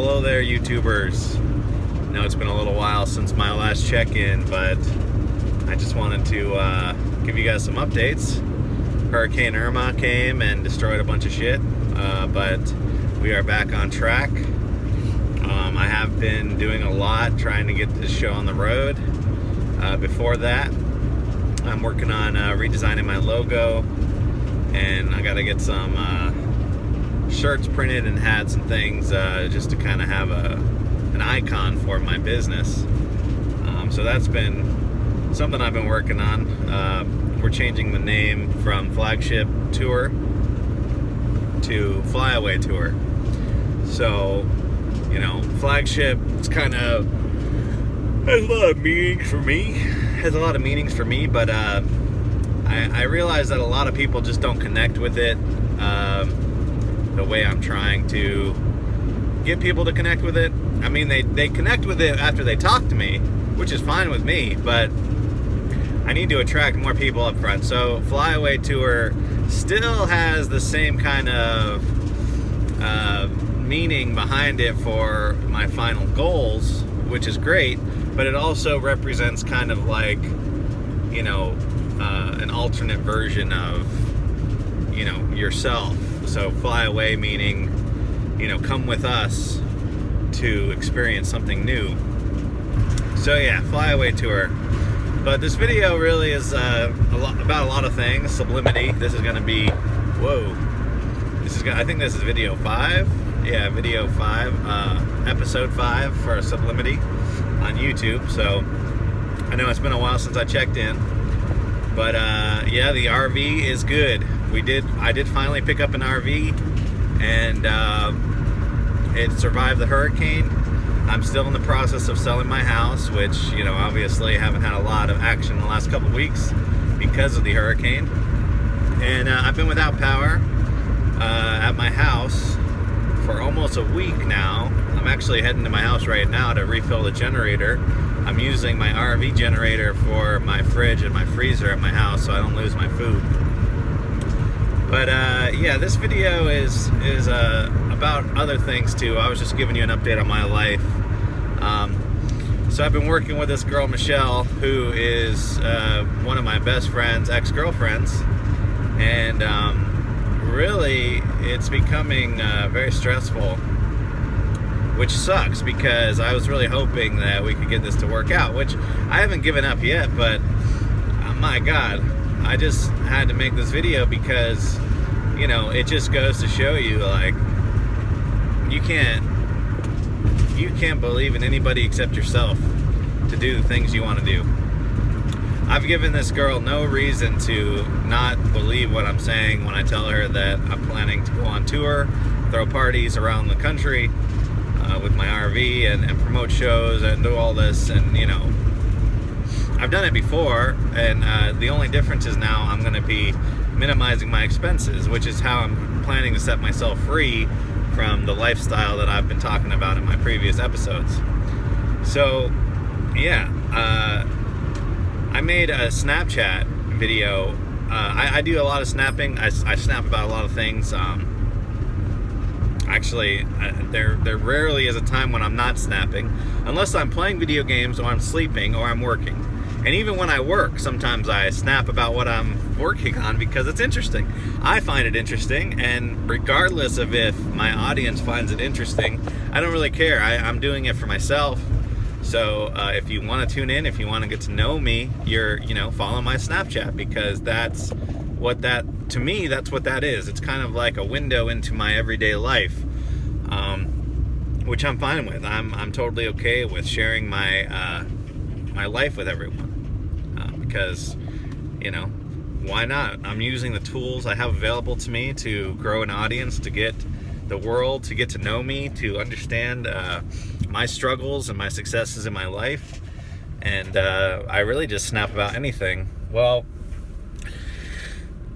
Hello there, YouTubers. I know it's been a little while since my last check-in, but I just wanted to give you guys some updates. Hurricane Irma came and destroyed a bunch of shit, but we are back on track. I have been doing a lot trying to get this show on the road. Before that, I'm working on redesigning my logo, and I got to get some shirts printed and hats and things just to kind of have an icon for my business. So that's been something I've been working on. We're changing the name from Flagship Tour to Flyaway Tour. So, you know, Flagship, it's kind of has a lot of meanings for me, but I realize that a lot of people just don't connect with it the way I'm trying to get people to connect with it. I mean, they connect with it after they talk to me, which is fine with me, but I need to attract more people up front. So Flyaway Tour still has the same kind of meaning behind it for my final goals, which is great, but it also represents kind of like, you know, an alternate version of, you know, yourself. So fly away meaning, you know, come with us to experience something new. So yeah, Flyaway Tour. But this video really is about a lot of things. Sublimity. This is going to be, I think this is video 5. Yeah, video 5, episode 5 for Sublimity on YouTube. So I know it's been a while since I checked in, but yeah, the RV is good. I did finally pick up an RV, and it survived the hurricane. I'm still in the process of selling my house, which, you know, obviously haven't had a lot of action in the last couple weeks because of the hurricane. And I've been without power at my house for almost a week now. I'm actually heading to my house right now to refill the generator. I'm using my RV generator for my fridge and my freezer at my house so I don't lose my food. But yeah, this video is about other things too. I was just giving you an update on my life. So I've been working with this girl, Michelle, who is one of my best friends, ex-girlfriends, and really it's becoming very stressful, which sucks because I was really hoping that we could get this to work out, which I haven't given up yet, but my God, I just had to make this video because, you know, it just goes to show you, like, you can't believe in anybody except yourself to do the things you want to do. I've given this girl no reason to not believe what I'm saying when I tell her that I'm planning to go on tour, throw parties around the country with my RV and promote shows and do all this. And, you know, I've done it before, and the only difference is now I'm going to be minimizing my expenses, which is how I'm planning to set myself free from the lifestyle that I've been talking about in my previous episodes. So, yeah, I made a Snapchat video. I do a lot of snapping. I snap about a lot of things. Actually, there rarely is a time when I'm not snapping, unless I'm playing video games or I'm sleeping or I'm working. And even when I work, sometimes I snap about what I'm working on because it's interesting. I find it interesting, and regardless of if my audience finds it interesting, I don't really care. I'm doing it for myself. So if you want to tune in, if you want to get to know me, follow my Snapchat, because that's what to me, that's what that is. It's kind of like a window into my everyday life, which I'm fine with. I'm totally okay with sharing my my life with everyone, because, you know, why not? I'm using the tools I have available to me to grow an audience, to get the world to get to know me, to understand my struggles and my successes in my life. And I really just snap about anything. Well,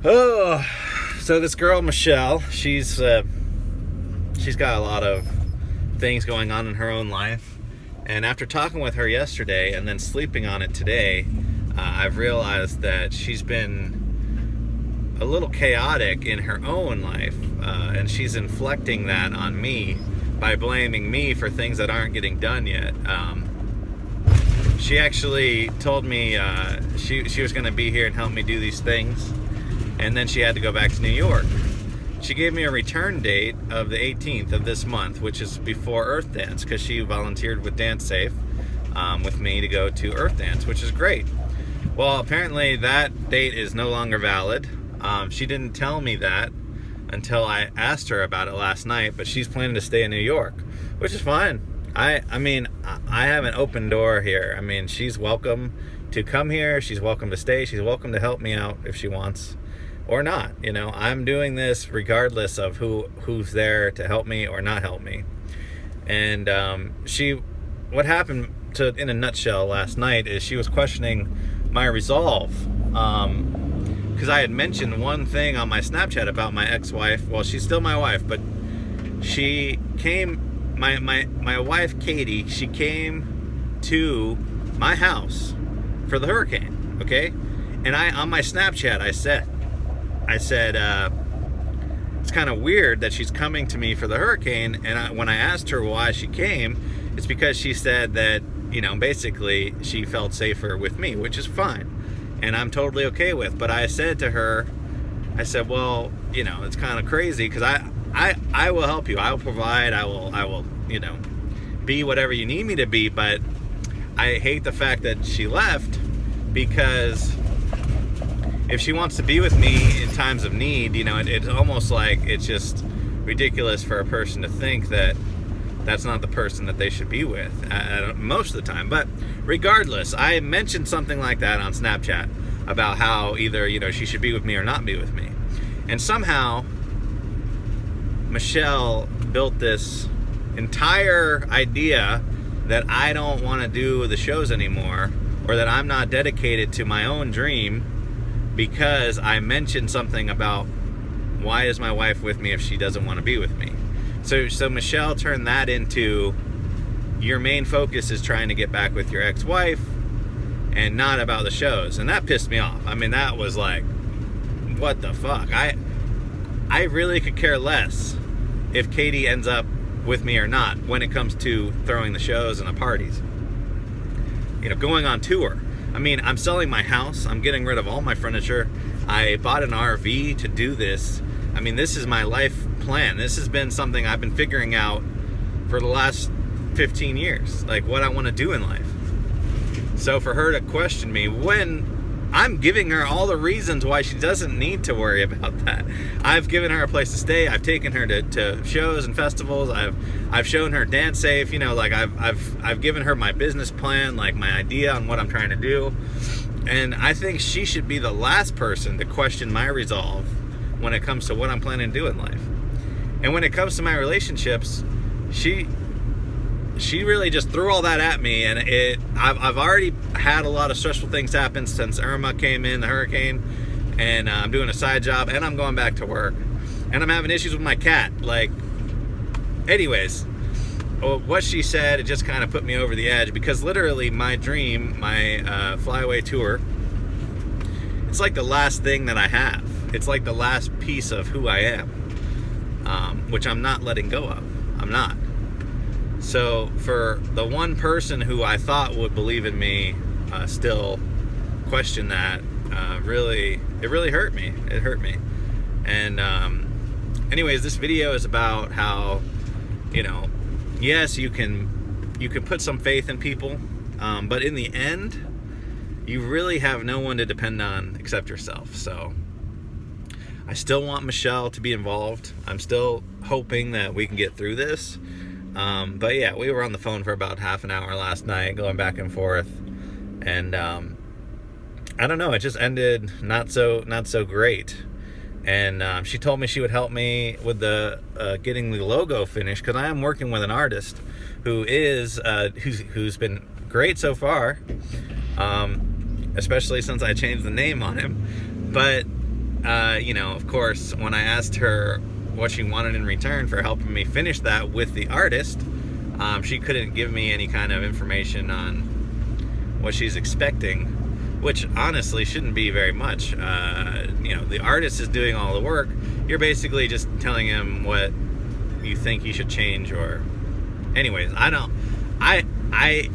so this girl, Michelle, she's got a lot of things going on in her own life. And after talking with her yesterday and then sleeping on it today, I've realized that she's been a little chaotic in her own life, and she's inflecting that on me by blaming me for things that aren't getting done yet. She actually told me she was going to be here and help me do these things, and then she had to go back to New York. She gave me a return date of the 18th of this month, which is before Earth Dance, because she volunteered with Dance Safe with me to go to Earth Dance, which is great. Well, apparently that date is no longer valid. She didn't tell me that until I asked her about it last night, but she's planning to stay in New York, which is fine. I mean, I have an open door here. I mean, she's welcome to come here. She's welcome to stay. She's welcome to help me out if she wants or not. You know, I'm doing this regardless of who's there to help me or not help me. And what happened in a nutshell last night is she was questioning my resolve. Because I had mentioned one thing on my Snapchat about my ex-wife. Well, she's still my wife, but she came... My wife, Katie, she came to my house for the hurricane, okay? And on my Snapchat, I said, it's kind of weird that she's coming to me for the hurricane. And when I asked her why she came, it's because she said that, you know, basically she felt safer with me, which is fine. And I'm totally okay with. But I said to her, I said, well, you know, it's kind of crazy because I will help you. I will provide. I will, you know, be whatever you need me to be. But I hate the fact that she left, because if she wants to be with me in times of need, you know, it's almost like it's just ridiculous for a person to think that that's not the person that they should be with most of the time. But regardless, I mentioned something like that on Snapchat about how either, you know, she should be with me or not be with me. And somehow Michelle built this entire idea that I don't want to do the shows anymore, or that I'm not dedicated to my own dream because I mentioned something about why is my wife with me if she doesn't want to be with me. So Michelle turned that into, your main focus is trying to get back with your ex-wife and not about the shows. And that pissed me off. I mean, that was like, what the fuck? I really could care less if Katie ends up with me or not when it comes to throwing the shows and the parties. You know, going on tour. I mean, I'm selling my house. I'm getting rid of all my furniture. I bought an RV to do this. I mean, this is my life plan. This has been something I've been figuring out for the last 15 years, like what I want to do in life. So for her to question me when I'm giving her all the reasons why she doesn't need to worry about that. I've given her a place to stay. I've taken her to shows and festivals. I've shown her Dance Safe. You know, like I've given her my business plan, like my idea on what I'm trying to do. And I think she should be the last person to question my resolve when it comes to what I'm planning to do in life. And when it comes to my relationships, she really just threw all that at me, and I've already had a lot of stressful things happen since Irma came in, the hurricane, and I'm doing a side job, and I'm going back to work, and I'm having issues with my cat. Like, anyways, what she said, it just kind of put me over the edge, because literally my dream, my flyaway tour, it's like the last thing that I have. It's like the last piece of who I am, which I'm not letting go of. I'm not. So for the one person who I thought would believe in me still question that, it really hurt me. It hurt me. And anyways, this video is about how, you know, yes, you can put some faith in people, but in the end, you really have no one to depend on except yourself. So I still want Michelle to be involved. I'm still hoping that we can get through this. But yeah, we were on the phone for about half an hour last night, going back and forth, and I don't know, it just ended not so great. And she told me she would help me with the getting the logo finished, because I am working with an artist who is who's been great so far, especially since I changed the name on him. But you know, of course, when I asked her what she wanted in return for helping me finish that with the artist, she couldn't give me any kind of information on what she's expecting, which honestly shouldn't be very much. You know, the artist is doing all the work. You're basically just telling him what you think you should change. Or anyways, I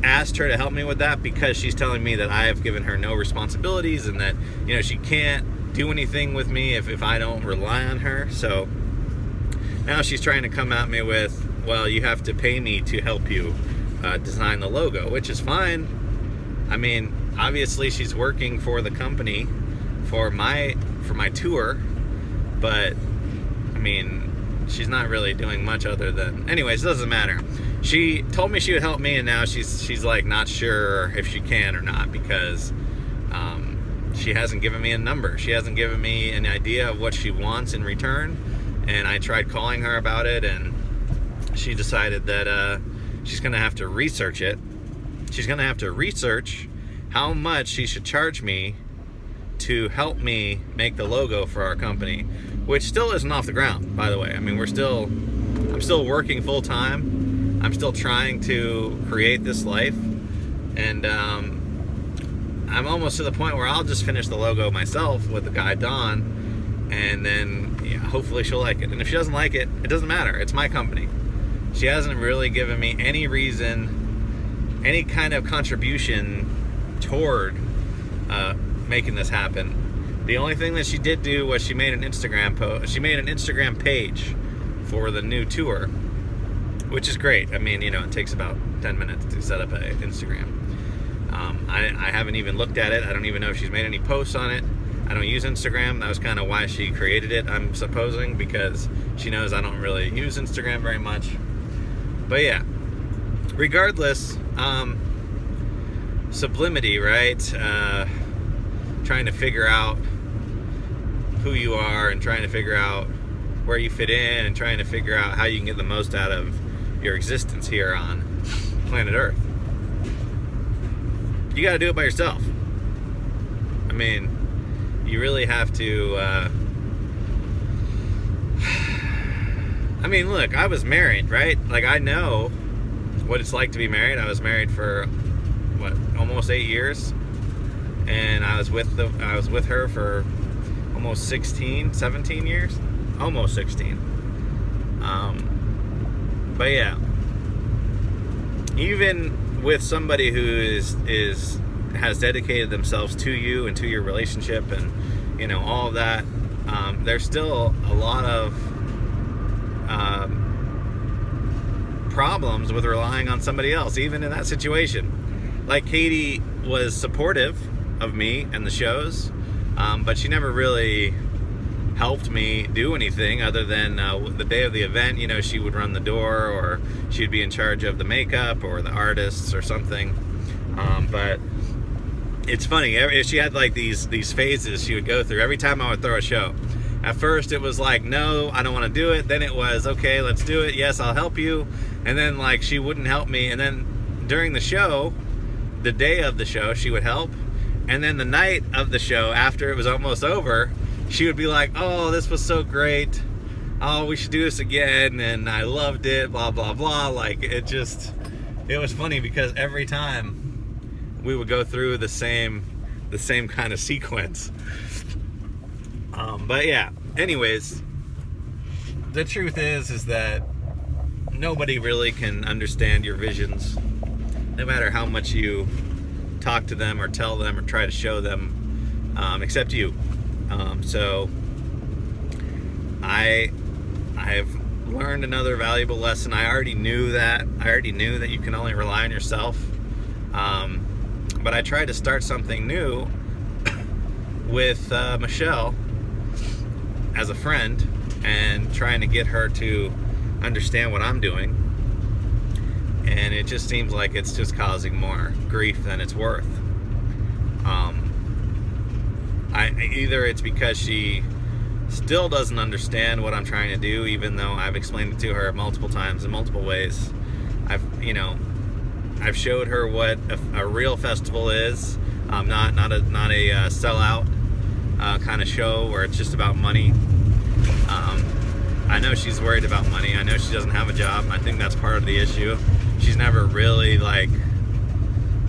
asked her to help me with that because she's telling me that I have given her no responsibilities and that, you know, she can't do anything with me if I don't rely on her. So now she's trying to come at me with, well, you have to pay me to help you design the logo, which is fine. I mean, obviously she's working for the company for my tour, but I mean, she's not really doing much other than, anyways, it doesn't matter. She told me she would help me, and now she's like not sure if she can or not, because she hasn't given me a number. She hasn't given me an idea of what she wants in return, and I tried calling her about it, and she decided that she's gonna have to research it. She's gonna have to research how much she should charge me to help me make the logo for our company, which still isn't off the ground, by the way. I mean, I'm still working full time. I'm still trying to create this life, and I'm almost to the point where I'll just finish the logo myself with the guy Don, and then hopefully she'll like it. And if she doesn't like it, it doesn't matter. It's my company. She hasn't really given me any reason, any kind of contribution toward making this happen. The only thing that she did do was she made an Instagram post. She made an Instagram page for the new tour, which is great. I mean, you know, it takes about 10 minutes to set up an Instagram. I haven't even looked at it. I don't even know if she's made any posts on it. I don't use Instagram. That was kind of why she created it, I'm supposing, because she knows I don't really use Instagram very much. But yeah, regardless, Sublimity, right? Trying to figure out who you are and trying to figure out where you fit in and trying to figure out how you can get the most out of your existence here on planet Earth. You got to do it by yourself. I mean, you really have to I mean, look, I was married, right? Like, I know what it's like to be married. I was married for almost 8 years, and I was with her for almost 17 years, almost 16. But yeah, even with somebody who has dedicated themselves to you and to your relationship, and you know, all of that, there's still a lot of problems with relying on somebody else, even in that situation. Like, Katie was supportive of me and the shows, but she never really helped me do anything other than the day of the event, you know, she would run the door, or she'd be in charge of the makeup or the artists or something. But it's funny, she had like these phases she would go through every time I would throw a show. At first it was like, no, I don't want to do it. Then it was, okay, let's do it. Yes, I'll help you. And then like she wouldn't help me. And then during the show, the day of the show, she would help. And then the night of the show, after it was almost over, she would be like, oh, this was so great. Oh, we should do this again. And I loved it, blah, blah, blah. Like, it was funny because every time we would go through the same kind of sequence. But yeah, anyways, the truth is that nobody really can understand your visions, no matter how much you talk to them or tell them or try to show them, except you. So I've learned another valuable lesson. I already knew that you can only rely on yourself. But I tried to start something new with Michelle as a friend, and trying to get her to understand what I'm doing. And it just seems like it's just causing more grief than it's worth. Either it's because she still doesn't understand what I'm trying to do, even though I've explained it to her multiple times in multiple ways. I've showed her what a real festival is, not a sellout kind of show where it's just about money. I know she's worried about money. I know she doesn't have a job. I think that's part of the issue. She's never really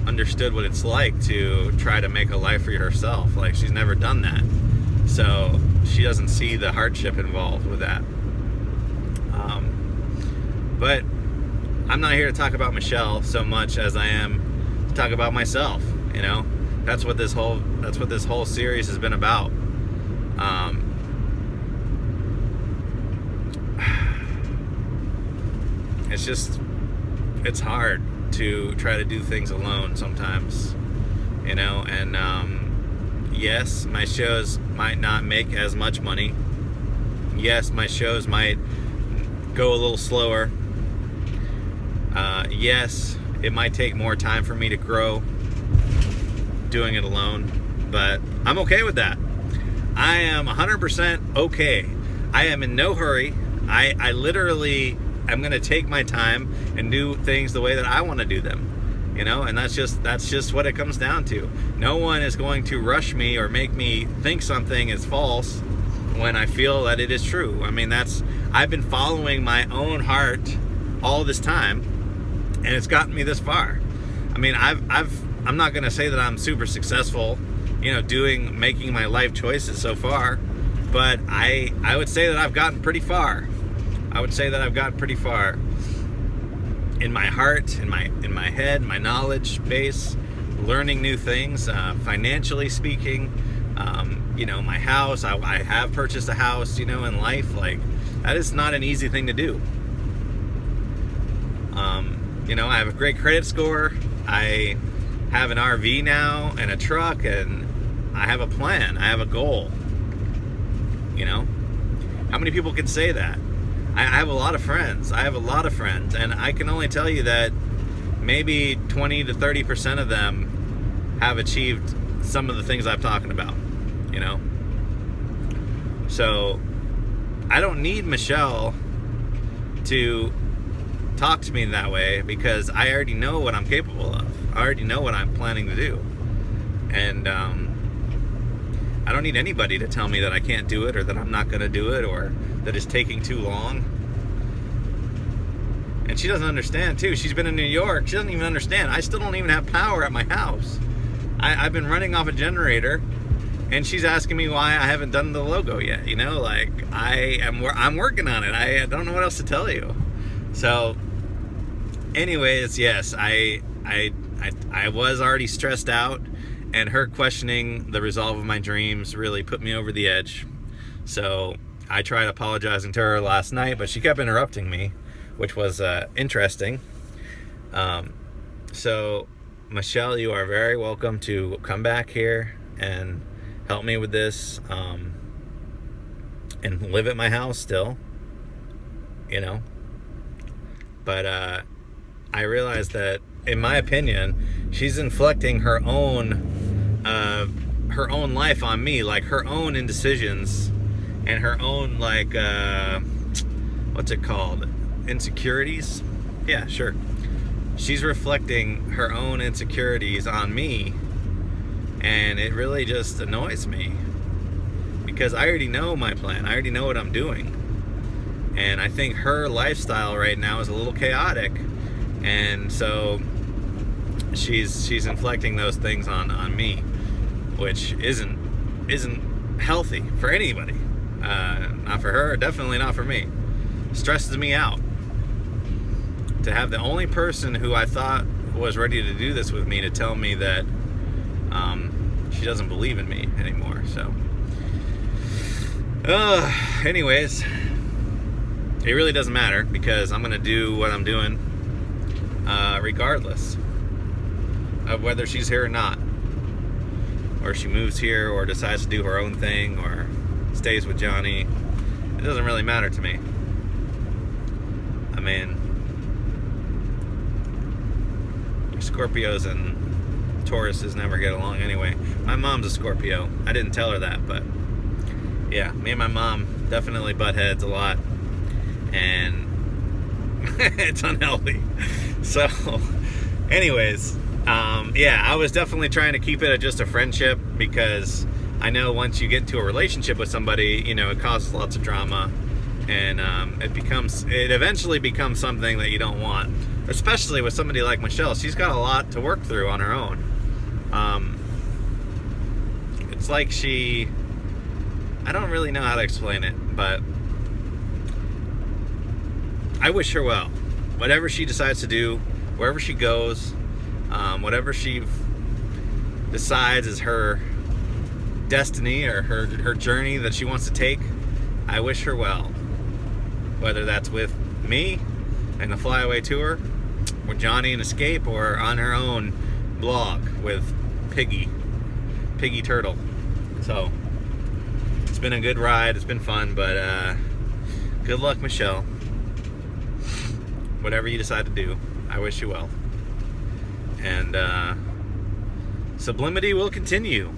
understood what it's like to try to make a life for herself. Like, she's never done that, so she doesn't see the hardship involved with that. But I'm not here to talk about Michelle so much as I am to talk about myself. You know, that's what this whole series has been about. It's hard to try to do things alone sometimes, you know, and yes, my shows might not make as much money. Yes, my shows might go a little slower. Yes, it might take more time for me to grow doing it alone, but I'm okay with that. I am 100% okay. I am in no hurry. I literally am going to take my time and do things the way that I want to do them, you know, and that's just what it comes down to. No one is going to rush me or make me think something is false when I feel that it is true. I mean, I've been following my own heart all this time, and it's gotten me this far. I mean, I'm not going to say that I'm super successful, you know, making my life choices so far, but I would say that I've gotten pretty far. I would say that I've gotten pretty far in my heart, in my head, my knowledge base, learning new things, financially speaking. You know, my house, I have purchased a house, you know, in life. Like, that is not an easy thing to do. You know, I have a great credit score. I have an RV now and a truck, and I have a plan. I have a goal. You know, how many people can say that? I have a lot of friends. And I can only tell you that maybe 20 to 30% of them have achieved some of the things I'm talking about, you know? So I don't need Michelle to talk to me that way, because I already know what I'm capable of. I already know what I'm planning to do. And I don't need anybody to tell me that I can't do it, or that I'm not going to do it, or that it's taking too long. And she doesn't understand too. She's been in New York. She doesn't even understand. I still don't even have power at my house. I've been running off a generator, and she's asking me why I haven't done the logo yet. You know, like, I'm working on it. I don't know what else to tell you. So anyways, yes, I was already stressed out, and her questioning the resolve of my dreams really put me over the edge. So I tried apologizing to her last night, but she kept interrupting me, which was interesting. So Michelle, you are very welcome to come back here and help me with this, and live at my house still, you know. But I realized that, in my opinion, she's inflicting her own life on me, like her own indecisions and her own, like, what's it called? Insecurities? Yeah, sure. She's reflecting her own insecurities on me, and it really just annoys me, because I already know my plan. I already know what I'm doing. And I think her lifestyle right now is a little chaotic, and so she's inflicting those things on me, which isn't healthy for anybody. Not for her, definitely not for me. Stresses me out to have the only person who I thought was ready to do this with me to tell me that she doesn't believe in me anymore. So anyways, it really doesn't matter, because I'm going to do what I'm doing regardless of whether she's here or not, or she moves here, or decides to do her own thing, or stays with Johnny. It doesn't really matter to me. I mean, Scorpios and Tauruses never get along anyway. My mom's a Scorpio. I didn't tell her that, but yeah, me and my mom definitely butt heads a lot, and it's unhealthy. So anyways, yeah, I was definitely trying to keep it just a friendship, because I know once you get into a relationship with somebody, you know, it causes lots of drama, and it eventually becomes something that you don't want, especially with somebody like Michelle. She's got a lot to work through on her own. It's like I don't really know how to explain it, but I wish her well. whatever she decides to do, wherever she goes, whatever she decides is her destiny or her journey that she wants to take, I wish her well. Whether that's with me and the Flyaway Tour, with Johnny and Escape, or on her own blog with Piggy Turtle. So it's been a good ride, it's been fun, but good luck, Michelle. Whatever you decide to do, I wish you well. And Sublimity will continue.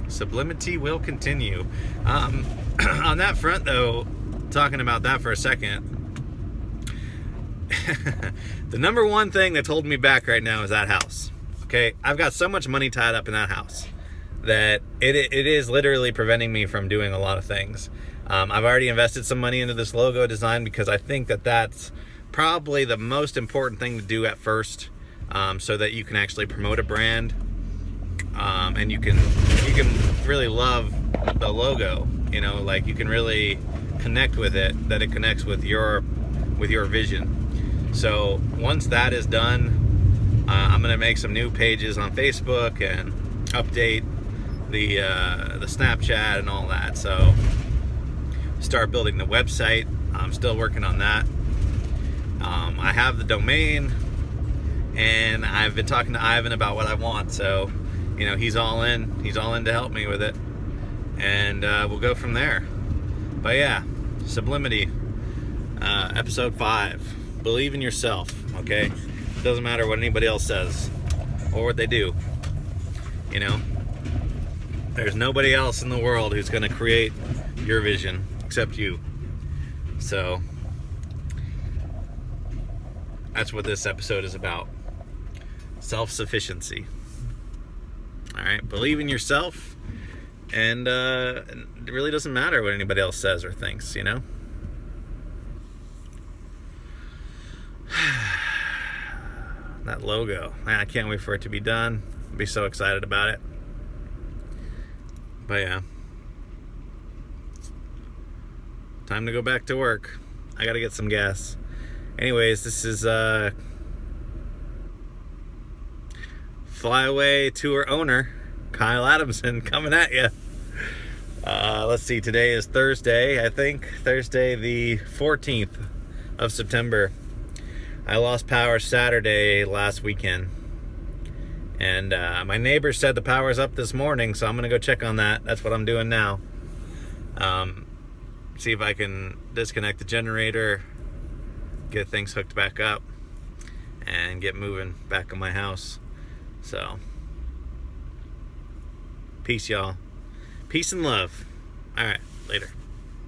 Sublimity will continue. On that front, though, talking about that for a second, the number one thing that's holding me back right now is that house. Okay, I've got so much money tied up in that house that it is literally preventing me from doing a lot of things. I've already invested some money into this logo design because I think that that's probably the most important thing to do at first, so that you can actually promote a brand, and you can really love the logo. You know, like you can really connect with it, that it connects with your vision. So once that is done, I'm gonna make some new pages on Facebook and update the Snapchat and all that. So start building the website. I'm still working on that. I have the domain, and I've been talking to Ivan about what I want. So, you know, he's all in to help me with it, and we'll go from there. But yeah, Sublimity, episode 5. Believe in yourself, okay? It doesn't matter what anybody else says or what they do. You know, there's nobody else in the world who's going to create your vision except you. So that's what this episode is about. Self-sufficiency. All right, believe in yourself, and it really doesn't matter what anybody else says or thinks, you know? That logo, man, I can't wait for it to be done. I'll be so excited about it. But yeah, time to go back to work. I gotta get some gas. Anyways, this is Flyaway Tour owner Kyle Adamson coming at you. Let's see, today is Thursday, I think. Thursday the 14th of September. I lost power Saturday last weekend. And my neighbor said the power's up this morning, so I'm going to go check on that. That's what I'm doing now. See if I can disconnect the generator, get things hooked back up, and get moving back in my house. So, peace, y'all. Peace and love. All right, later.